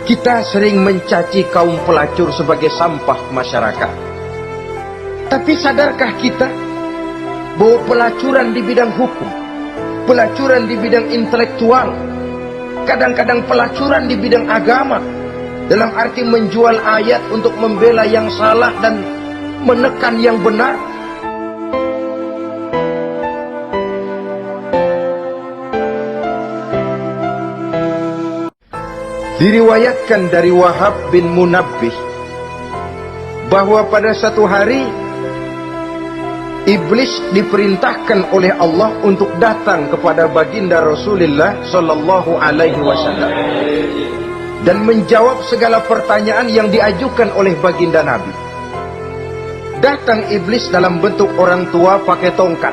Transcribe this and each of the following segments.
Kita sering mencaci kaum pelacur sebagai sampah masyarakat. Tapi sadarkah kita bahwa pelacuran di bidang hukum, pelacuran di bidang intelektual, kadang-kadang pelacuran di bidang agama, dalam arti menjual ayat untuk membela yang salah dan menekan yang benar, diriwayatkan dari Wahab bin Munabbih bahwa pada satu hari iblis diperintahkan oleh Allah untuk datang kepada baginda Rasulullah sallallahu alaihi wasallam dan menjawab segala pertanyaan yang diajukan oleh baginda Nabi. Datang iblis dalam bentuk orang tua pakai tongkat.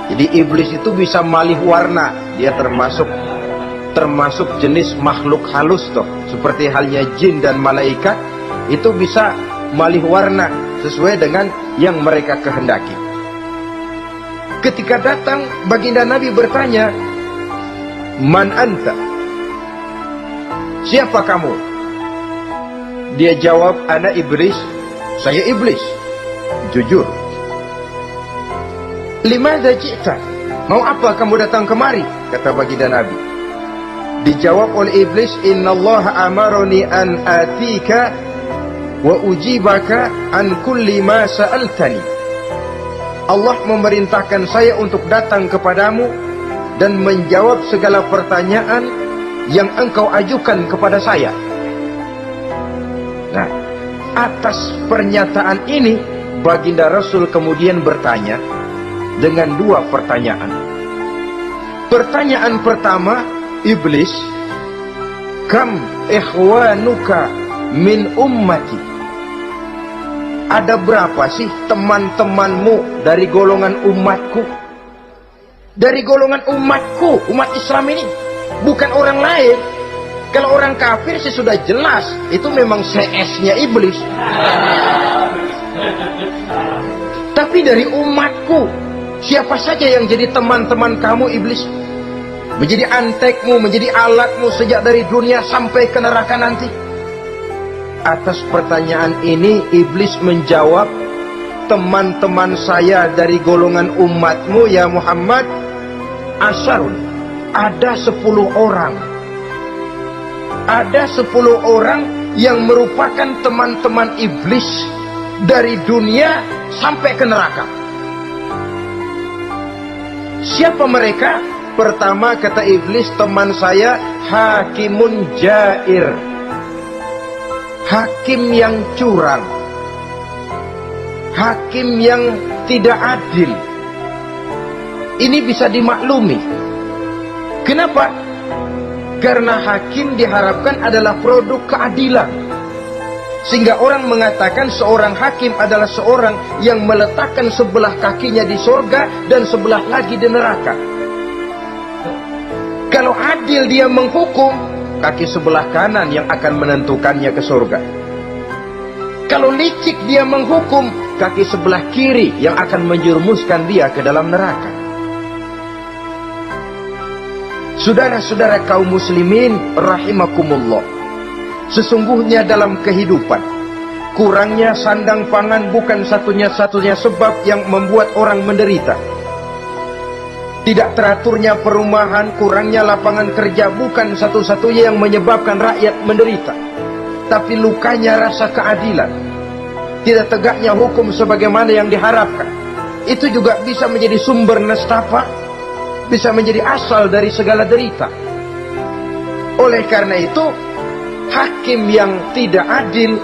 Jadi iblis itu bisa malih warna, dia termasuk jenis makhluk halus toh, seperti halnya jin dan malaikat, itu bisa malih warna sesuai dengan yang mereka kehendaki. Ketika datang, baginda Nabi bertanya, "Man anta?" Siapa kamu? Dia jawab, "Ana iblis." Saya iblis. Jujur. "Limadza ji'ta?" Mau apa kamu datang kemari? Kata baginda Nabi. Dijawab oleh iblis, "Innallaha amaroni an atika wa ujibaka an kulli ma sa'altani." Allah memerintahkan saya untuk datang kepadamu dan menjawab segala pertanyaan yang engkau ajukan kepada saya. Nah, atas pernyataan ini baginda Rasul kemudian bertanya dengan dua pertanyaan. Pertanyaan pertama, iblis, "Kam ikhwanuka min ummati?" Ada berapa sih teman-temanmu dari golongan umatku? Dari golongan umatku, umat Islam ini, bukan orang lain. Kalau orang kafir sih sudah jelas, itu memang CS-nya iblis. Tapi dari umatku, siapa saja yang jadi teman-teman kamu iblis? Menjadi antekmu, menjadi alatmu sejak dari dunia sampai ke neraka nanti. Atas pertanyaan ini iblis menjawab, "Teman-teman saya dari golongan umatmu ya Muhammad, asyarun, ada 10 orang. Ada 10 orang yang merupakan teman-teman iblis dari dunia sampai ke neraka." Siapa mereka? Pertama kata iblis, "Teman saya hakimun jair." Hakim yang curang, hakim yang tidak adil. Ini bisa dimaklumi. Kenapa? Karena hakim diharapkan adalah produk keadilan. Sehingga orang mengatakan seorang hakim adalah seorang yang meletakkan sebelah kakinya di surga dan sebelah lagi di neraka. Kalau adil dia menghukum, kaki sebelah kanan yang akan menentukannya ke surga. Kalau licik dia menghukum, kaki sebelah kiri yang akan menjerumuskan dia ke dalam neraka. Saudara-saudara kaum muslimin rahimakumullah, sesungguhnya dalam kehidupan, kurangnya sandang pangan bukan satunya-satunya sebab yang membuat orang menderita. Tidak teraturnya perumahan, kurangnya lapangan kerja bukan satu-satunya yang menyebabkan rakyat menderita. Tapi lukanya rasa keadilan, tidak tegaknya hukum sebagaimana yang diharapkan, itu juga bisa menjadi sumber nestapa, bisa menjadi asal dari segala derita. Oleh karena itu, hakim yang tidak adil,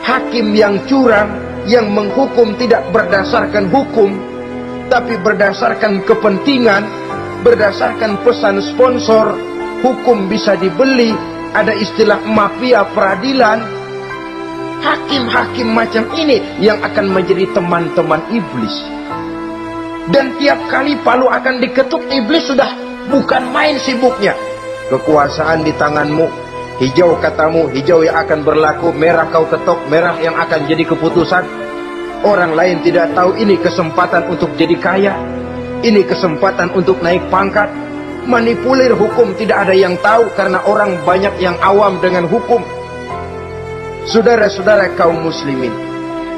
hakim yang curang, yang menghukum tidak berdasarkan hukum, tapi berdasarkan kepentingan, berdasarkan pesan sponsor, hukum bisa dibeli, ada istilah mafia peradilan. Hakim-hakim macam ini yang akan menjadi teman-teman iblis. Dan tiap kali palu akan diketuk, iblis sudah bukan main sibuknya. Kekuasaan di tanganmu, hijau katamu, hijau yang akan berlaku, merah kau ketok, merah yang akan jadi keputusan. Orang lain tidak tahu ini kesempatan untuk jadi kaya, ini kesempatan untuk naik pangkat, Manipulir hukum tidak ada yang tahu karena orang banyak yang awam dengan hukum. Saudara-saudara kaum muslimin,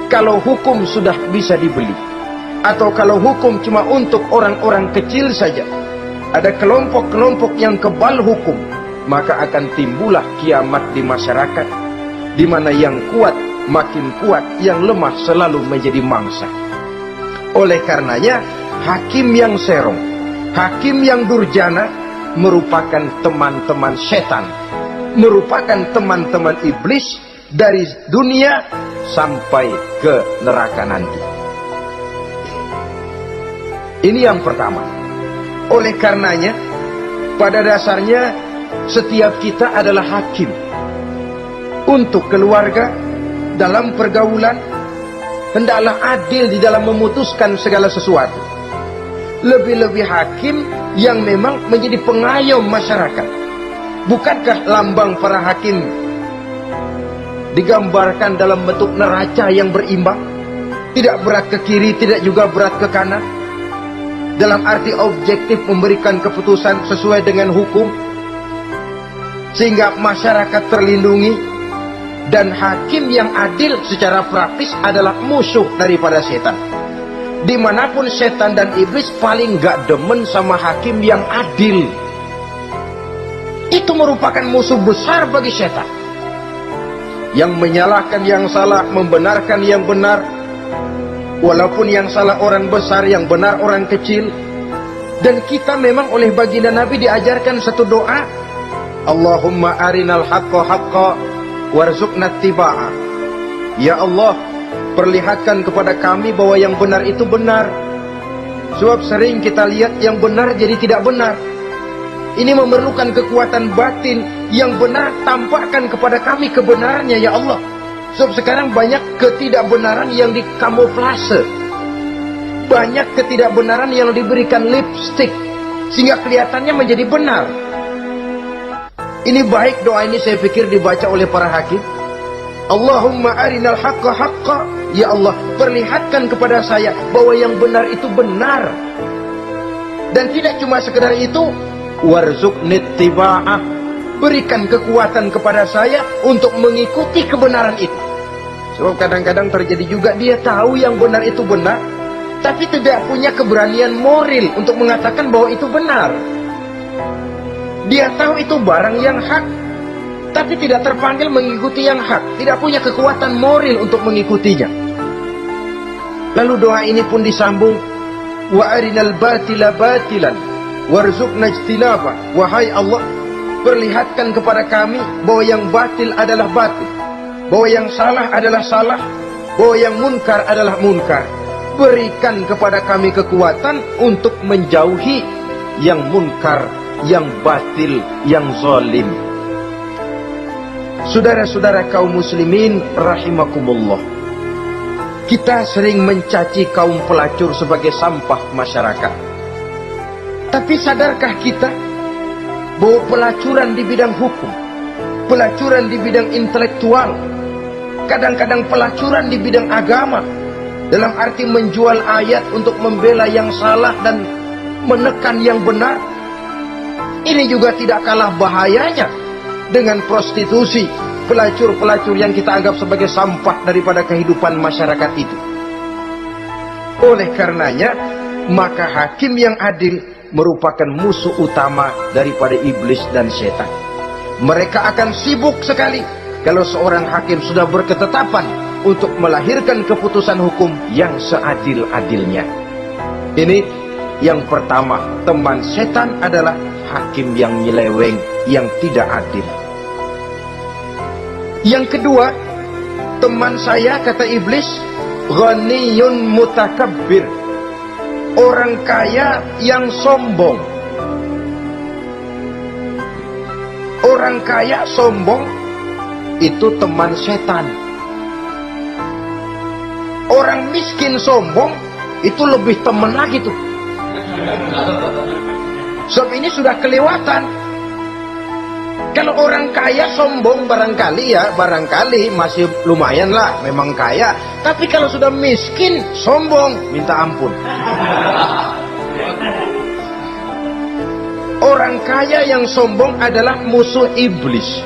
kalau hukum sudah bisa dibeli, atau kalau hukum cuma untuk orang-orang kecil saja, ada kelompok-kelompok yang kebal hukum, maka akan timbullah kiamat di masyarakat, di mana yang kuat makin kuat, yang lemah selalu menjadi mangsa. Oleh karenanya, hakim yang serong, hakim yang durjana merupakan teman-teman setan, merupakan teman-teman iblis dari dunia sampai ke neraka nanti. Ini yang pertama. Oleh karenanya, pada dasarnya setiap kita adalah hakim untuk keluarga, dalam pergaulan, hendaklah adil di dalam memutuskan segala sesuatu. Lebih-lebih hakim yang memang menjadi pengayom masyarakat. Bukankah lambang para hakim digambarkan dalam bentuk neraca yang berimbang, tidak berat ke kiri, tidak juga berat ke kanan, dalam arti objektif memberikan keputusan sesuai dengan hukum, sehingga masyarakat terlindungi. Dan hakim yang adil secara praktis adalah musuh daripada setan. Dimanapun setan dan iblis paling gak demen sama hakim yang adil. Itu merupakan musuh besar bagi setan, yang menyalahkan yang salah, membenarkan yang benar, walaupun yang salah orang besar, yang benar orang kecil. Dan kita memang oleh baginda Nabi diajarkan satu doa, Allahumma arinal haqqa haqqa warzuqna tibaa. Ya Allah, perlihatkan kepada kami bahwa yang benar itu benar. Sebab sering kita lihat yang benar jadi tidak benar. Ini memerlukan kekuatan batin. Yang benar tampakkan kepada kami kebenarannya ya Allah. Sebab sekarang banyak ketidakbenaran yang dikamuflase, banyak ketidakbenaran yang diberikan lipstick sehingga kelihatannya menjadi benar. Ini baik doa ini saya pikir dibaca oleh para hakim. Allahumma arinal haqqa haqqa. Ya Allah, perlihatkan kepada saya bahwa yang benar itu benar. Dan tidak cuma sekedar itu, warzuqni tiba'ah. Berikan kekuatan kepada saya untuk mengikuti kebenaran itu. Sebab kadang-kadang terjadi juga dia tahu yang benar itu benar, tapi tidak punya keberanian moral untuk mengatakan bahwa itu benar. Dia tahu itu barang yang hak, tapi tidak terpanggil mengikuti yang hak, tidak punya kekuatan moral untuk mengikutinya. Lalu doa ini pun disambung, wa arinal batila batilan warzuqna ijtinaba. Wahai Allah, perlihatkan kepada kami bahwa yang batil adalah batil, bahwa yang salah adalah salah, bahwa yang munkar adalah munkar. Berikan kepada kami kekuatan untuk menjauhi yang munkar, yang batil, yang zalim. Saudara-saudara kaum muslimin rahimakumullah, kita sering mencaci kaum pelacur sebagai sampah masyarakat. Tapi sadarkah kita bahwa pelacuran di bidang hukum, pelacuran di bidang intelektual, kadang-kadang pelacuran di bidang agama, dalam arti menjual ayat untuk membela yang salah dan menekan yang benar, ini juga tidak kalah bahayanya dengan prostitusi, pelacur-pelacur yang kita anggap sebagai sampah daripada kehidupan masyarakat itu. Oleh karenanya, maka hakim yang adil merupakan musuh utama daripada iblis dan setan. Mereka akan sibuk sekali kalau seorang hakim sudah berketetapan untuk melahirkan keputusan hukum yang seadil-adilnya. Ini yang pertama, teman setan adalah hakim yang nyeleweng, yang tidak adil. Yang kedua, teman saya, kata iblis, ghaniyun mutakabbir, orang kaya yang sombong. Orang kaya sombong itu teman setan. Orang miskin sombong itu lebih teman lagi tuh. Sebab ini sudah kelewatan. Kalau orang kaya sombong barangkali masih lumayan lah, memang kaya. Tapi kalau sudah miskin sombong, minta ampun. Orang kaya yang sombong adalah musuh iblis.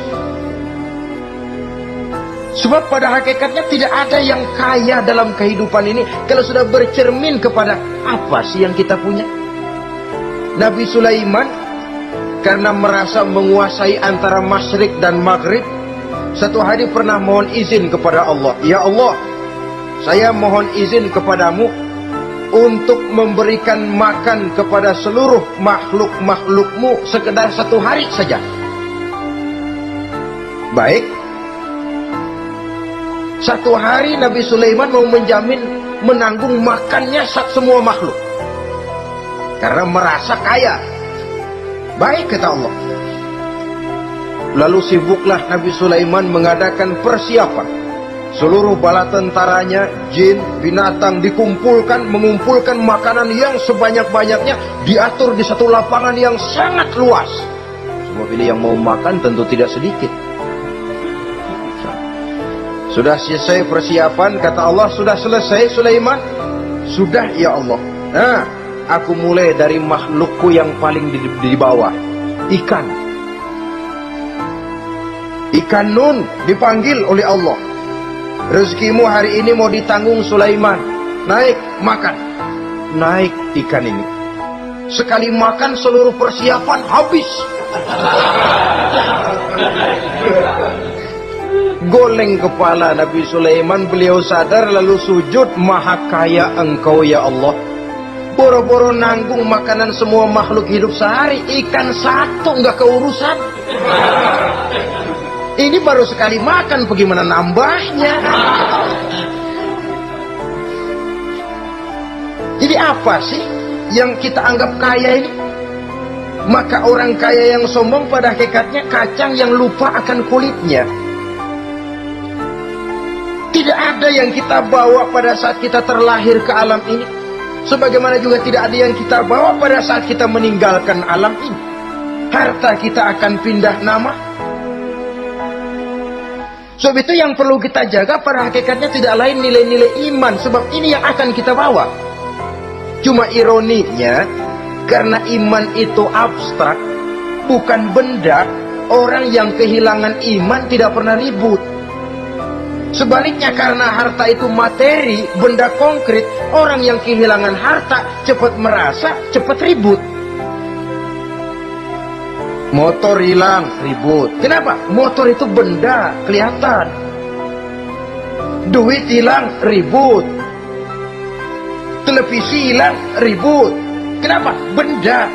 Sebab pada hakikatnya tidak ada yang kaya dalam kehidupan ini kalau sudah bercermin kepada apa sih yang kita punya. Nabi Sulaiman karena merasa menguasai antara masyrik dan maghrib, satu hari pernah mohon izin kepada Allah. Ya Allah, saya mohon izin kepadamu untuk memberikan makan kepada seluruh makhluk-makhlukmu sekedar satu hari saja. Baik. Satu hari Nabi Sulaiman mau menjamin menanggung makannya semua makhluk. Karena merasa kaya. Baik, kata Allah. Lalu sibuklah Nabi Sulaiman mengadakan persiapan. Seluruh bala tentaranya, jin, binatang dikumpulkan, mengumpulkan makanan yang sebanyak-banyaknya, diatur di satu lapangan yang sangat luas. Semua ini yang mau makan tentu tidak sedikit. Sudah selesai persiapan, kata Allah, sudah selesai Sulaiman? Sudah ya Allah. Nah, aku mulai dari makhlukku yang paling di bawah. Ikan. Ikan Nun dipanggil oleh Allah. Rezekimu hari ini mau ditanggung Sulaiman. Naik, makan. Naik ikan ini. Sekali makan seluruh persiapan habis. Goleng kepala Nabi Sulaiman, beliau sadar lalu sujud, maha kaya engkau ya Allah. Boro-boro nanggung makanan semua makhluk hidup sehari, ikan satu nggak keurusan. Ini baru sekali makan, bagaimana nambahnya? Jadi apa sih yang kita anggap kaya ini? Maka orang kaya yang sombong pada hakikatnya kacang yang lupa akan kulitnya. Tidak ada yang kita bawa pada saat kita terlahir ke alam ini. Sebagaimana juga tidak ada yang kita bawa pada saat kita meninggalkan alam ini. Harta kita akan pindah nama. Sebab itu yang perlu kita jaga pada hakikatnya tidak lain nilai-nilai iman. Sebab ini yang akan kita bawa. Cuma ironinya, karena iman itu abstrak, bukan benda, orang yang kehilangan iman tidak pernah ribut. Sebaliknya karena harta itu materi, benda konkret, orang yang kehilangan harta cepat merasa, cepat ribut. Motor hilang, ribut. Kenapa? Motor itu benda, kelihatan. Duit hilang, ribut. Televisi hilang, ribut. Kenapa? Benda.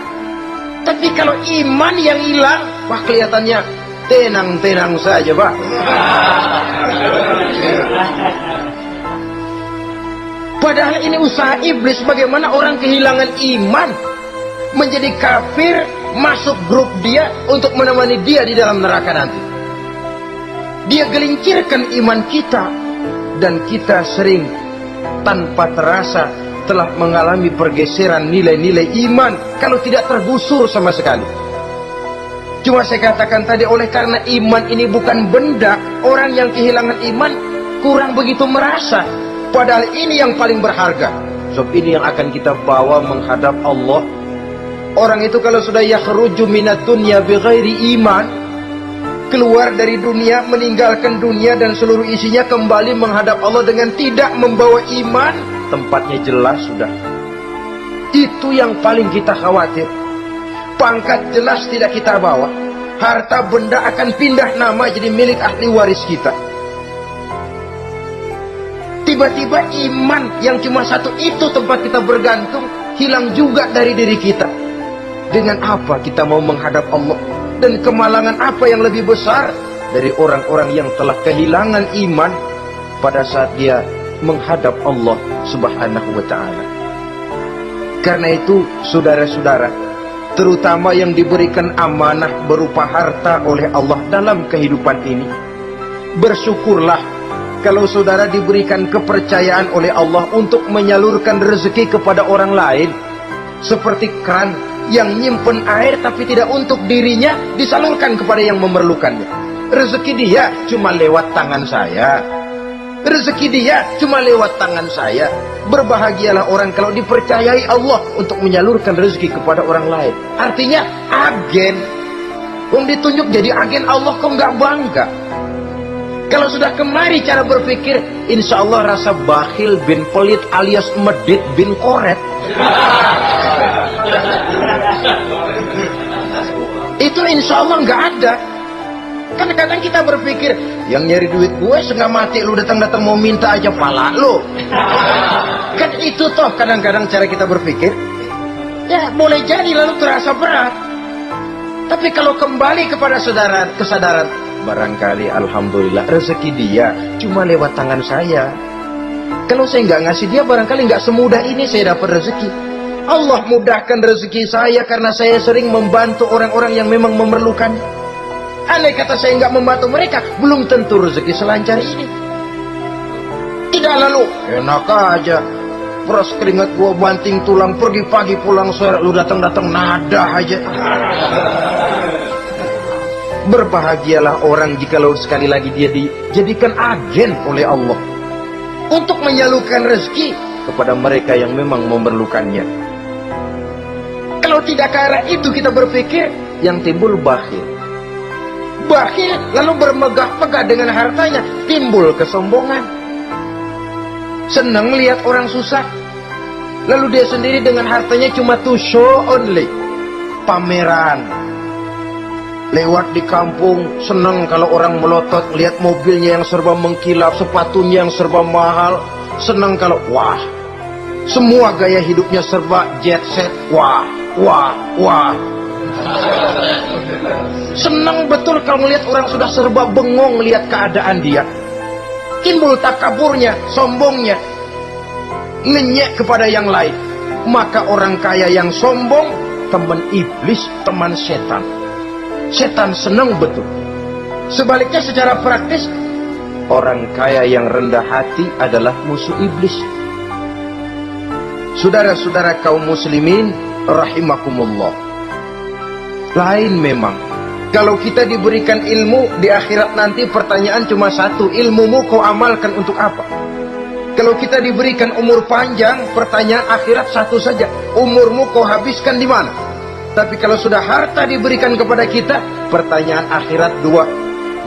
Tapi kalau iman yang hilang, wah kelihatannya tenang-tenang saja, Pak. Padahal ini usaha iblis, bagaimana orang kehilangan iman menjadi kafir, masuk grup dia untuk menemani dia di dalam neraka nanti. Dia gelincirkan iman kita, dan kita sering tanpa terasa telah mengalami pergeseran nilai-nilai iman kalau tidak tergusur sama sekali. Cuma saya katakan tadi, oleh karena iman ini bukan benda, orang yang kehilangan iman kurang begitu merasa. Padahal ini yang paling berharga. Sebab ini yang akan kita bawa menghadap Allah. Orang itu kalau sudah yakhruju minad dunya bighairi iman, keluar dari dunia, meninggalkan dunia dan seluruh isinya, kembali menghadap Allah dengan tidak membawa iman, tempatnya jelas sudah. Itu yang paling kita khawatir. Pangkat jelas tidak kita bawa, harta benda akan pindah nama jadi milik ahli waris kita. Tiba-tiba iman yang cuma satu itu tempat kita bergantung hilang juga dari diri kita. Dengan apa kita mau menghadap Allah? Dan kemalangan apa yang lebih besar dari orang-orang yang telah kehilangan iman pada saat dia menghadap Allah Subhanahu wa ta'ala. Karena itu saudara-saudara, terutama yang diberikan amanah berupa harta oleh Allah dalam kehidupan ini, bersyukurlah kalau saudara diberikan kepercayaan oleh Allah untuk menyalurkan rezeki kepada orang lain. Seperti keran yang nyimpen air tapi tidak untuk dirinya, disalurkan kepada yang memerlukannya. Rezeki dia cuma lewat tangan saya. Rezeki dia cuma lewat tangan saya. Berbahagialah orang kalau dipercayai Allah untuk menyalurkan rezeki kepada orang lain. Artinya agen. Wong ditunjuk jadi agen Allah, kok nggak bangga? Kalau sudah kemari cara berpikir, insya Allah rasa bakhil bin pelit alias medit bin koret. Itu insya Allah nggak ada. Kadang-kadang kita berpikir, yang nyari duit gue setengah mati, lu datang-datang mau minta aja pala lu. Kan itu toh kadang-kadang cara kita berpikir. Ya boleh jadi lalu terasa berat. Tapi kalau kembali kepada kesadaran, barangkali alhamdulillah rezeki dia cuma lewat tangan saya. Kalau saya nggak ngasih dia, barangkali nggak semudah ini saya dapat rezeki. Allah mudahkan rezeki saya karena saya sering membantu orang-orang yang memang memerlukan. Andai kata saya nggak membantu mereka, belum tentu rezeki selancar ini. Tidak lalu enak aja, peras keringat gua banting tulang, pergi pagi pulang sore, lu datang-datang nada aja. Berbahagialah orang jikalau sekali lagi dia dijadikan agen oleh Allah untuk menyalurkan rezeki kepada mereka yang memang memerlukannya. Kalau tidak ke arah itu kita berpikir, yang timbul bakhil. Bakhil lalu bermegah-megah dengan hartanya, timbul kesombongan. Senang lihat orang susah, lalu dia sendiri dengan hartanya cuma to show only, pameran. Lewat di kampung, senang kalau orang melotot, lihat mobilnya yang serba mengkilap, sepatunya yang serba mahal. Senang kalau, wah, semua gaya hidupnya serba jet set, wah, wah, wah. Senang betul kalau melihat orang sudah serba bengong lihat keadaan dia. Timbul takaburnya, sombongnya, ngenyek kepada yang lain. Maka orang kaya yang sombong, teman iblis, teman setan. Setan senang betul. Sebaliknya secara praktis, orang kaya yang rendah hati adalah musuh iblis. Saudara-saudara kaum muslimin rahimakumullah, lain memang. Kalau kita diberikan ilmu di akhirat nanti, pertanyaan cuma satu, ilmumu kau amalkan untuk apa? Kalau kita diberikan umur panjang, pertanyaan akhirat satu saja, umurmu kau habiskan di mana? Tapi kalau sudah harta diberikan kepada kita, pertanyaan akhirat dua,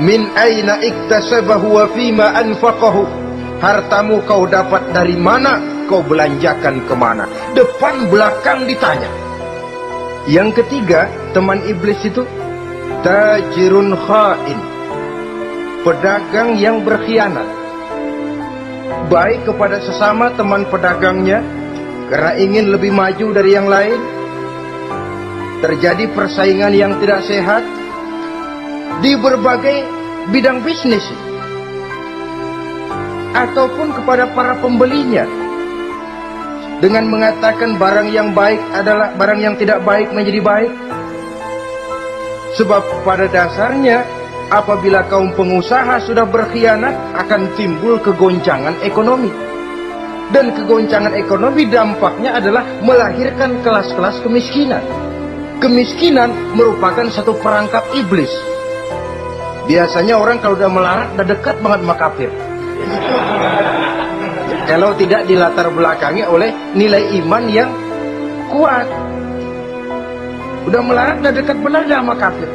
min aina iktasabahu wa fima anfaqahu. Hartamu kau dapat dari mana, kau belanjakan kemana? Depan belakang ditanya. Yang ketiga, teman iblis itu tajirun khain, pedagang yang berkhianat. Baik kepada sesama teman pedagangnya karena ingin lebih maju dari yang lain. Terjadi persaingan yang tidak sehat di berbagai bidang bisnis, ataupun kepada para pembelinya dengan mengatakan barang yang baik adalah barang yang tidak baik menjadi baik. Sebab pada dasarnya apabila kaum pengusaha sudah berkhianat, akan timbul kegoncangan ekonomi. Dan kegoncangan ekonomi dampaknya adalah melahirkan kelas-kelas kemiskinan. Kemiskinan merupakan satu perangkap iblis. Biasanya orang kalau udah melarat, udah dekat banget sama kafir. Kalau tidak dilatar belakangi oleh nilai iman yang kuat, udah melarat, udah dekat benar dah sama kafir.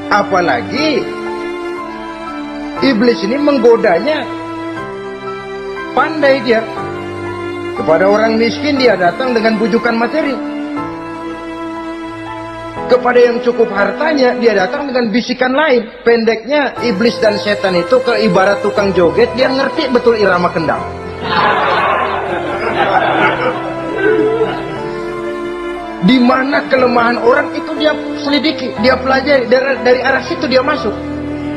Apalagi iblis ini menggodanya pandai dia. Kepada orang miskin dia datang dengan bujukan materi. Kepada yang cukup hartanya dia datang dengan bisikan lain. Pendeknya iblis dan setan itu ibarat tukang joget, dia ngerti betul irama kendang. Di mana kelemahan orang itu dia selidiki, dia pelajari, dari arah situ dia masuk.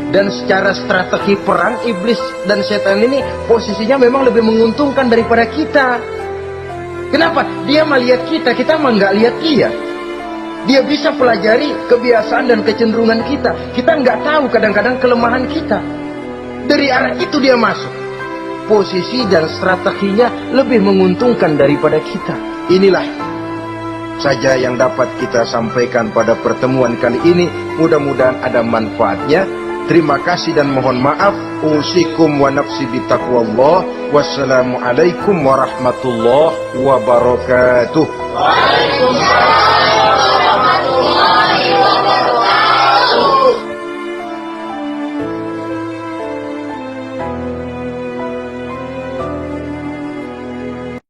Dan secara strategi perang, iblis dan setan ini posisinya memang lebih menguntungkan daripada kita. Kenapa? Dia melihat kita, kita mah nggak lihat dia. Dia bisa pelajari kebiasaan dan kecenderungan kita. Kita nggak tahu kadang-kadang kelemahan kita. Dari arah itu dia masuk. Posisi dan strateginya lebih menguntungkan daripada kita. Inilah saja yang dapat kita sampaikan pada pertemuan kali ini. Mudah-mudahan ada manfaatnya. Terima kasih dan mohon maaf. Usikum wa nafsi bitaqwallah. Wassalamualaikum warahmatullahi wabarakatuh. Waalaikumsalam.